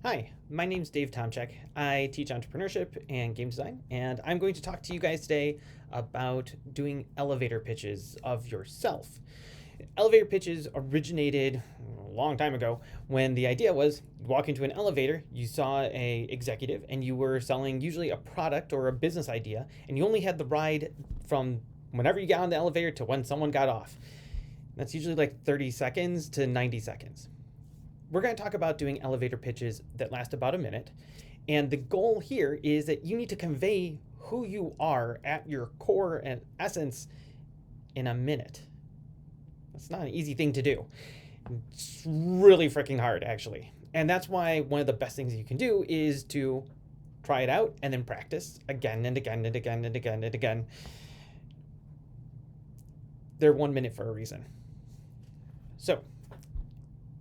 Hi, my name's Dave Tomchek. I teach entrepreneurship and game design, and I'm going to talk to you guys today about doing elevator pitches of yourself. Elevator pitches originated a long time ago when the idea was you walk into an elevator, you saw a executive, and you were selling usually a product or a business idea, and you only had the ride from whenever you got on the elevator to when someone got off. That's usually like 30 seconds to 90 seconds. We're going to talk about doing elevator pitches that last about a minute. And the goal here is that you need to convey who you are at your core and essence in a minute. That's not an easy thing to do. It's really freaking hard, actually. And that's why one of the best things you can do is to try it out and then practice again and again and again and again and again. They're 1 minute for a reason. So,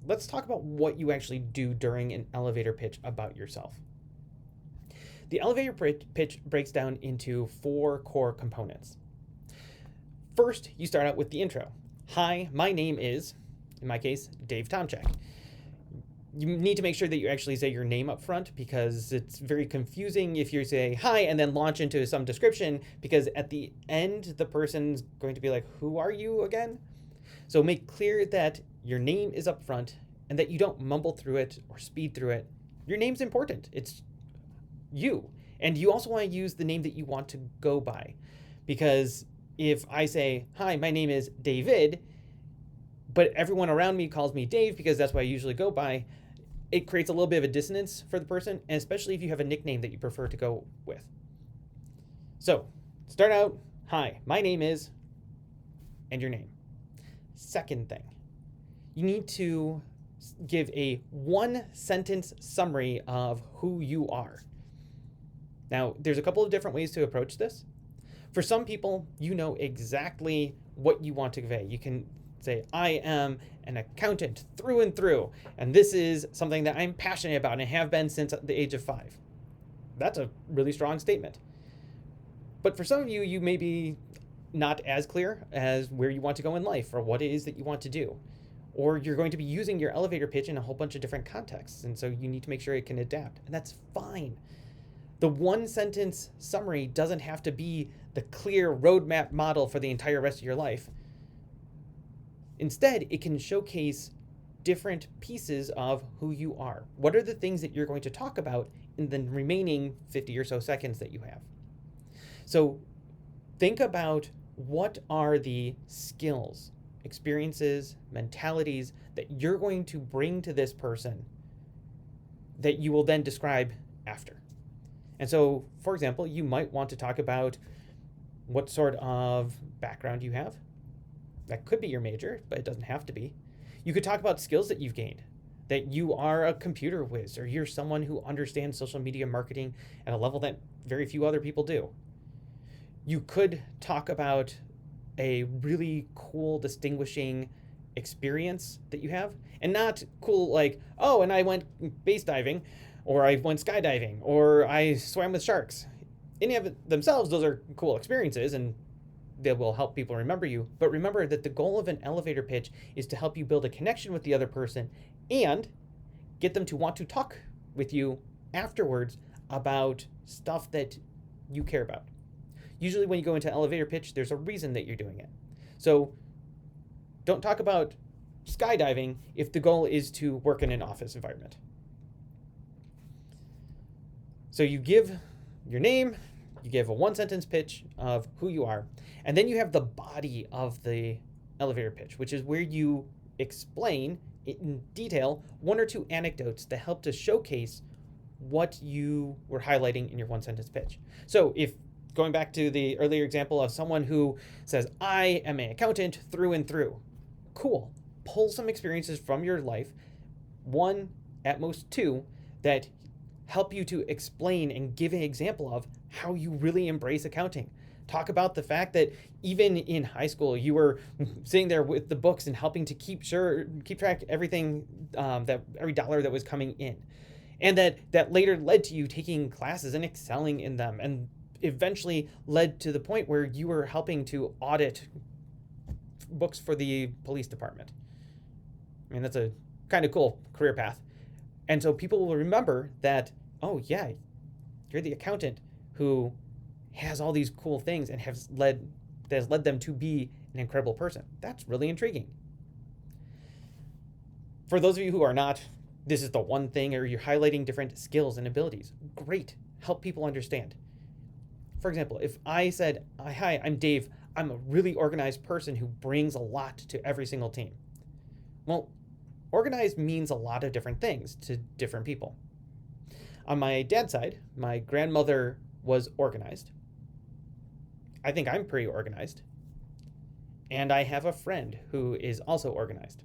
let's talk about what you actually do during an elevator pitch about yourself. The elevator pitch breaks down into 4 core components. First, you start out with the intro. Hi, my name is, in my case, Dave Tomchek. You need to make sure that you actually say your name up front because it's very confusing if you say hi and then launch into some description, because at the end, the person's going to be like, who are you again? So make clear that your name is up front and that you don't mumble through it or speed through it. Your name's important. It's you. And you also want to use the name that you want to go by. Because if I say, hi, my name is David, but everyone around me calls me Dave because that's what I usually go by, it creates a little bit of a dissonance for the person, and especially if you have a nickname that you prefer to go with. So start out, hi, my name is, and your name. Second thing, you need to give a 1-sentence summary of who you are. Now, there's a couple of different ways to approach this. For some people, you know exactly what you want to convey. You can say, I am an accountant through and through, and this is something that I'm passionate about and have been since the age of 5. That's a really strong statement. But for some of you, you may be not as clear as where you want to go in life or what it is that you want to do. Or you're going to be using your elevator pitch in a whole bunch of different contexts, and so you need to make sure it can adapt, and that's fine. The 1-sentence summary doesn't have to be the clear roadmap model for the entire rest of your life. Instead, it can showcase different pieces of who you are. What are the things that you're going to talk about in the remaining 50 or so seconds that you have? So think about what are the skills, experiences, mentalities that you're going to bring to this person that you will then describe after. And so, for example, you might want to talk about what sort of background you have. That could be your major, but it doesn't have to be. You could talk about skills that you've gained, that you are a computer whiz, or you're someone who understands social media marketing at a level that very few other people do. You could talk about a really cool, distinguishing experience that you have, and not cool like, oh, and I went base diving, or I went skydiving, or I swam with sharks. Any of it themselves, those are cool experiences, and they will help people remember you. But remember that the goal of an elevator pitch is to help you build a connection with the other person and get them to want to talk with you afterwards about stuff that you care about. Usually when you go into elevator pitch, there's a reason that you're doing it. So don't talk about skydiving if the goal is to work in an office environment. So you give your name, you give a 1-sentence pitch of who you are, and then you have the body of the elevator pitch, which is where you explain in detail 1 or 2 anecdotes that help to showcase what you were highlighting in your 1-sentence pitch. So if going back to the earlier example of someone who says, I am an accountant through and through. Cool. Pull some experiences from your life, 1, at most 2, that help you to explain and give an example of how you really embrace accounting. Talk about the fact that even in high school, you were sitting there with the books and helping to keep track of everything, that every dollar that was coming in. And that later led to you taking classes and excelling in them, and eventually led to the point where you were helping to audit books for the police department. I mean, that's a kind of cool career path. And so people will remember that, oh, yeah, you're the accountant who has all these cool things and that has led them to be an incredible person. That's really intriguing. For those of you who are not, this is the one thing, or you're highlighting different skills and abilities. Great. Help people understand. For example, if I said, hi, I'm Dave, I'm a really organized person who brings a lot to every single team. Well, organized means a lot of different things to different people. On my dad's side, my grandmother was organized. I think I'm pretty organized. And I have a friend who is also organized.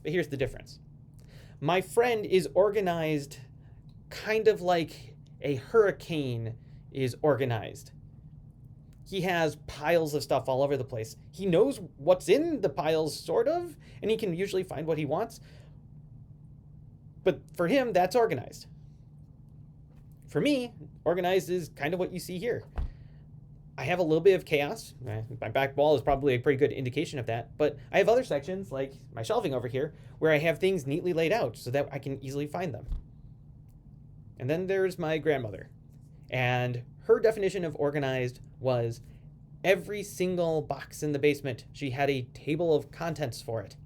But here's the difference. My friend is organized kind of like a hurricane is organized. He has piles of stuff all over the place. He knows what's in the piles, sort of, and he can usually find what he wants. But for him, that's organized. For me, organized is kind of what you see here. I have a little bit of chaos. My back wall is probably a pretty good indication of that, but I have other sections, like my shelving over here, where I have things neatly laid out so that I can easily find them. And then there's my grandmother. And her definition of organized was every single box in the basement, she had a table of contents for it.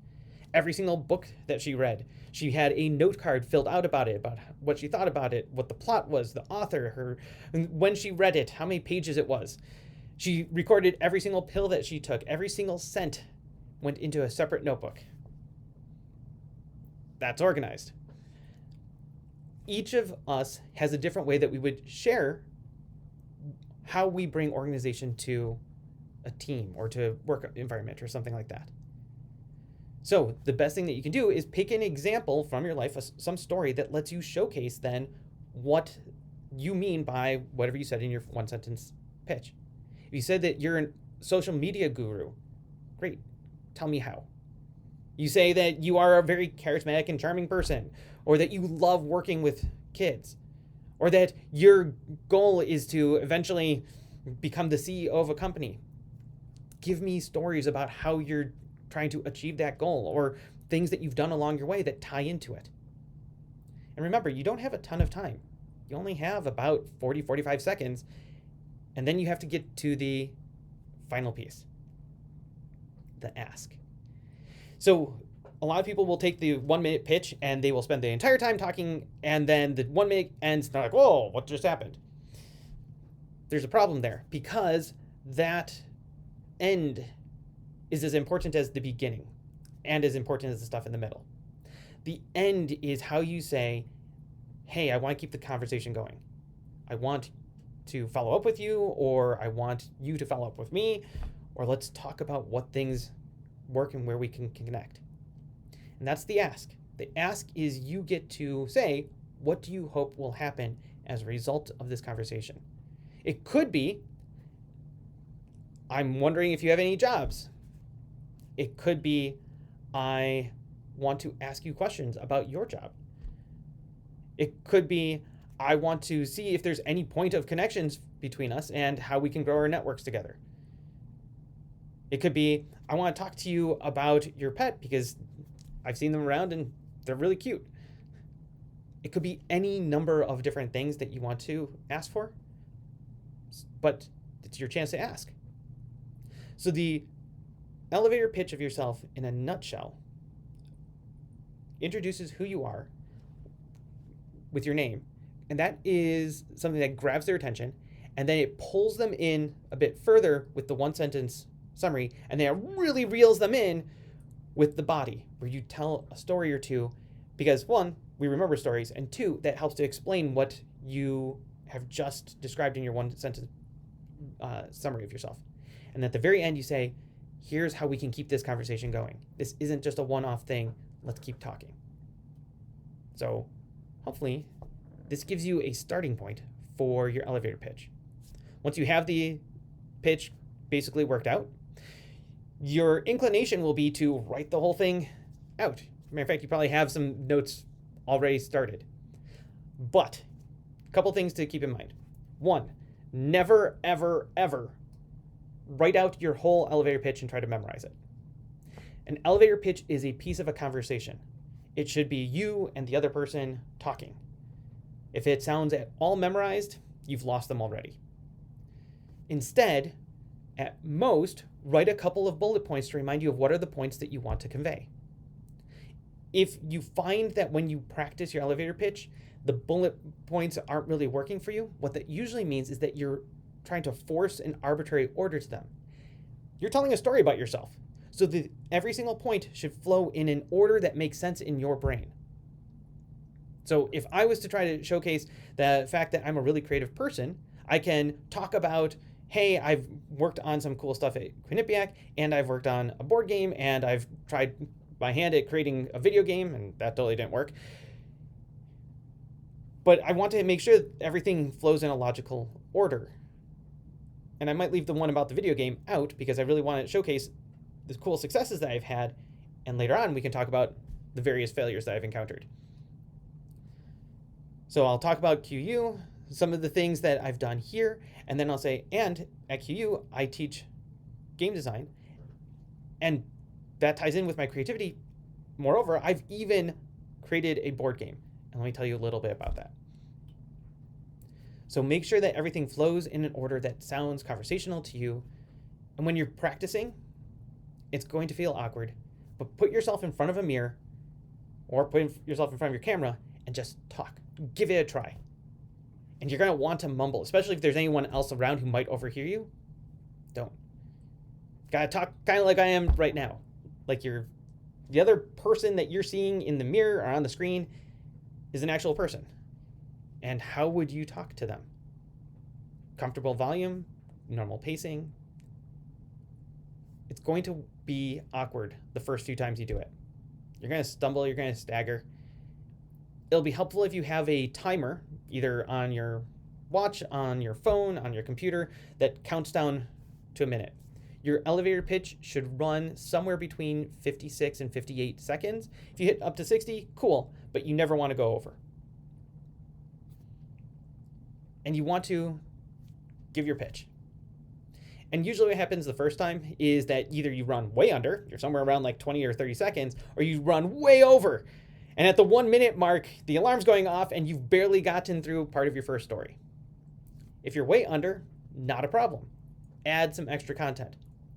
Every single book that she read, she had a note card filled out about it, about what she thought about it, what the plot was, the author, when she read it, how many pages it was. She recorded every single pill that she took. Every single cent went into a separate notebook. That's organized. Each of us has a different way that we would share how we bring organization to a team or to work environment or something like that. So the best thing that you can do is pick an example from your life, some story that lets you showcase then what you mean by whatever you said in your one sentence pitch. If you said that you're a social media guru, great. Tell me how. You say that you are a very charismatic and charming person, or that you love working with kids, or that your goal is to eventually become the CEO of a company. Give me stories about how you're trying to achieve that goal, or things that you've done along your way that tie into it. And remember, you don't have a ton of time. You only have about 40-45 seconds, and then you have to get to the final piece, the ask. So a lot of people will take the 1 minute pitch and they will spend the entire time talking, and then the 1 minute ends and they're like, whoa, what just happened? There's a problem there, because that end is as important as the beginning and as important as the stuff in the middle. The end is how you say, hey, I want to keep the conversation going. I want to follow up with you, or I want you to follow up with me, or let's talk about what things work and where we can connect. And that's the ask. The ask is you get to say, what do you hope will happen as a result of this conversation? It could be, I'm wondering if you have any jobs. It could be, I want to ask you questions about your job. It could be, I want to see if there's any point of connections between us and how we can grow our networks together. It could be, I want to talk to you about your pet because I've seen them around and they're really cute. It could be any number of different things that you want to ask for, but it's your chance to ask. So the elevator pitch of yourself in a nutshell introduces who you are with your name, and that is something that grabs their attention, and then it pulls them in a bit further with the one sentence summary, and then it really reels them in with the body, where you tell a story or two, because one, we remember stories, and two, that helps to explain what you have just described in your one sentence summary of yourself. And at the very end you say, here's how we can keep this conversation going. This isn't just a one-off thing, let's keep talking. So hopefully this gives you a starting point for your elevator pitch. Once you have the pitch basically worked out, your inclination will be to write the whole thing out. Matter of fact, you probably have some notes already started. But a couple things to keep in mind. One, never, ever, ever write out your whole elevator pitch and try to memorize it. An elevator pitch is a piece of a conversation. It should be you and the other person talking. If it sounds at all memorized, you've lost them already. Instead, at most, write a couple of bullet points to remind you of what are the points that you want to convey. If you find that when you practice your elevator pitch, the bullet points aren't really working for you, what that usually means is that you're trying to force an arbitrary order to them. You're telling a story about yourself, so that every single point should flow in an order that makes sense in your brain. So if I was to try to showcase the fact that I'm a really creative person, I can talk about, hey, I've worked on some cool stuff at Quinnipiac, and I've worked on a board game, and I've tried my hand at creating a video game, and that totally didn't work. But I want to make sure that everything flows in a logical order. And I might leave the one about the video game out because I really want to showcase the cool successes that I've had, and later on we can talk about the various failures that I've encountered. So I'll talk about QU, some of the things that I've done here, and then I'll say, and at QU, I teach game design, and that ties in with my creativity. Moreover, I've even created a board game, and let me tell you a little bit about that. So make sure that everything flows in an order that sounds conversational to you, and when you're practicing, it's going to feel awkward, but put yourself in front of a mirror, or put yourself in front of your camera, and just talk. Give it a try. And you're going to want to mumble, especially if there's anyone else around who might overhear you. Don't. Gotta talk kind of like I am right now. Like the other person that you're seeing in the mirror or on the screen is an actual person. And how would you talk to them? Comfortable volume, normal pacing. It's going to be awkward the first few times you do it. You're going to stumble, you're going to stagger. It'll be helpful if you have a timer, either on your watch, on your phone, on your computer, that counts down to a minute. Your elevator pitch should run somewhere between 56 and 58 seconds. If you hit up to 60, cool, but you never want to go over. And you want to give your pitch. And usually what happens the first time is that either you run way under, you're somewhere around like 20 or 30 seconds, or you run way over. And at the 1 minute mark, the alarm's going off and you've barely gotten through part of your first story. If you're way under, not a problem. Add some extra content.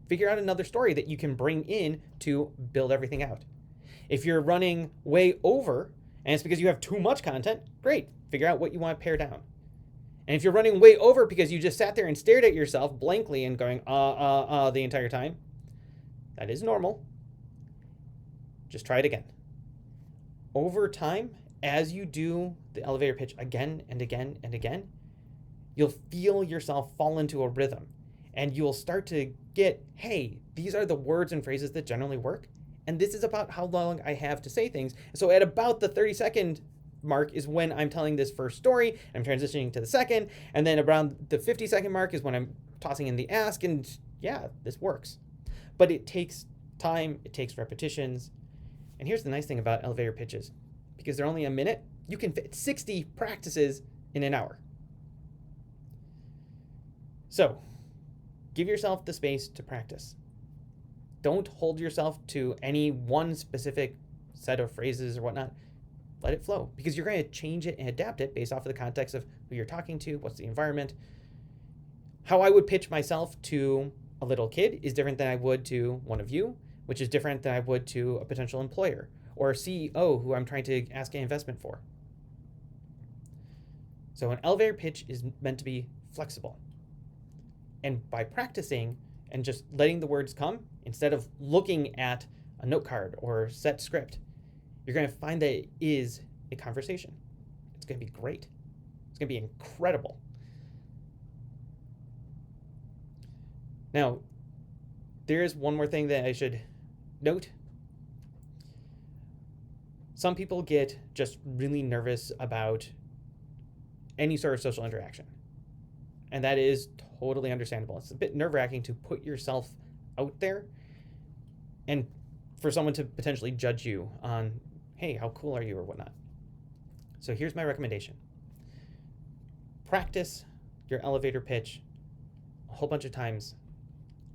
Figure out another story that you can bring in to build everything out. If you're running way over, and it's because you have too much content, great. Figure out what you want to pare down. And if you're running way over because you just sat there and stared at yourself blankly and going, the entire time, that is normal. Just try it again. Over time, as you do the elevator pitch again and again and again, you'll feel yourself fall into a rhythm. And you'll start to get, hey, these are the words and phrases that generally work. And this is about how long I have to say things. So at about the 30-second mark is when I'm telling this first story. I'm transitioning to the second. And then around the 50-second mark is when I'm tossing in the ask. And yeah, this works. But it takes time. It takes repetitions. And here's the nice thing about elevator pitches. Because they're only a minute, you can fit 60 practices in an hour. So, give yourself the space to practice. Don't hold yourself to any one specific set of phrases or whatnot. Let it flow, because you're going to change it and adapt it based off of the context of who you're talking to, what's the environment. How I would pitch myself to a little kid is different than I would to one of you, which is different than I would to a potential employer or a CEO who I'm trying to ask an investment for. So an elevator pitch is meant to be flexible. And by practicing and just letting the words come, instead of looking at a note card or set script, you're going to find that it is a conversation. It's going to be great. It's going to be incredible. Now, there is one more thing that I should note. Some people get just really nervous about any sort of social interaction. And that is totally understandable. It's a bit nerve-wracking to put yourself out there and for someone to potentially judge you on, hey, how cool are you or whatnot. So here's my recommendation. Practice your elevator pitch a whole bunch of times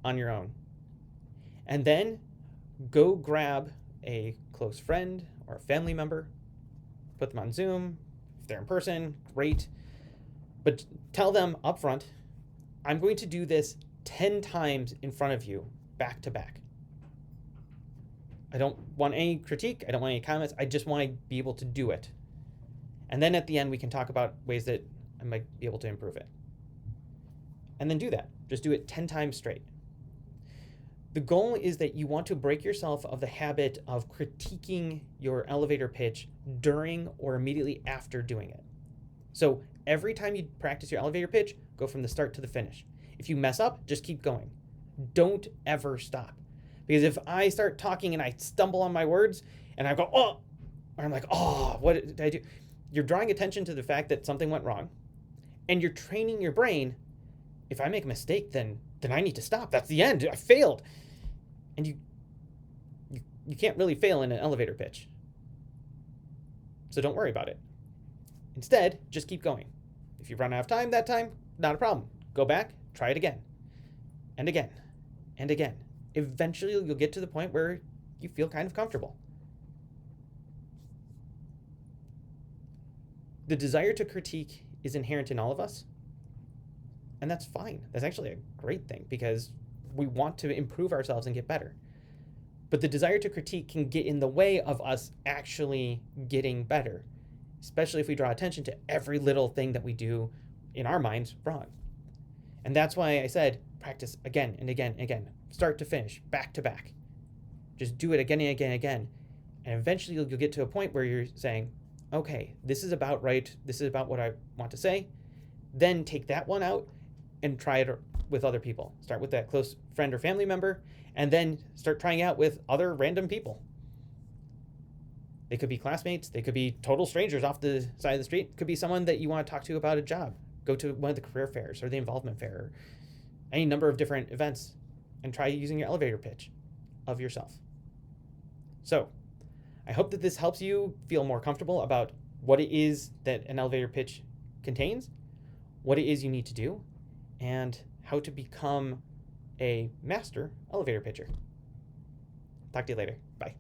on your own. And then go grab a close friend or a family member. Put them on Zoom. If they're in person, great. But tell them up front, I'm going to do this 10 times in front of you, back to back. I don't want any critique. I don't want any comments. I just want to be able to do it. And then at the end, we can talk about ways that I might be able to improve it. And then do that. Just do it 10 times straight. The goal is that you want to break yourself of the habit of critiquing your elevator pitch during or immediately after doing it. So every time you practice your elevator pitch, go from the start to the finish. If you mess up, just keep going. Don't ever stop. Because if I start talking and I stumble on my words and I go, oh, or I'm like, oh, what did I do? You're drawing attention to the fact that something went wrong, and you're training your brain. If I make a mistake, then I need to stop. That's the end. I failed. And you can't really fail in an elevator pitch. So don't worry about it. Instead, just keep going. If you run out of time that time, not a problem. Go back, try it again. And again. And again. Eventually, you'll get to the point where you feel kind of comfortable. The desire to critique is inherent in all of us. And that's fine. That's actually a great thing because we want to improve ourselves and get better. But the desire to critique can get in the way of us actually getting better, especially if we draw attention to every little thing that we do in our minds wrong. And that's why I said practice again and again and again, start to finish, back to back. Just do it again and again and again. And eventually you'll get to a point where you're saying, okay, this is about right. This is about what I want to say. Then take that one out and try it with other people. Start with that close friend or family member, and then start trying out with other random people. They could be classmates. They could be total strangers off the side of the street. It could be someone that you want to talk to about a job. Go to one of the career fairs or the involvement fair or any number of different events and try using your elevator pitch of yourself. So I hope that this helps you feel more comfortable about what it is that an elevator pitch contains, what it is you need to do, and how to become a master elevator pitcher. Talk to you later. Bye.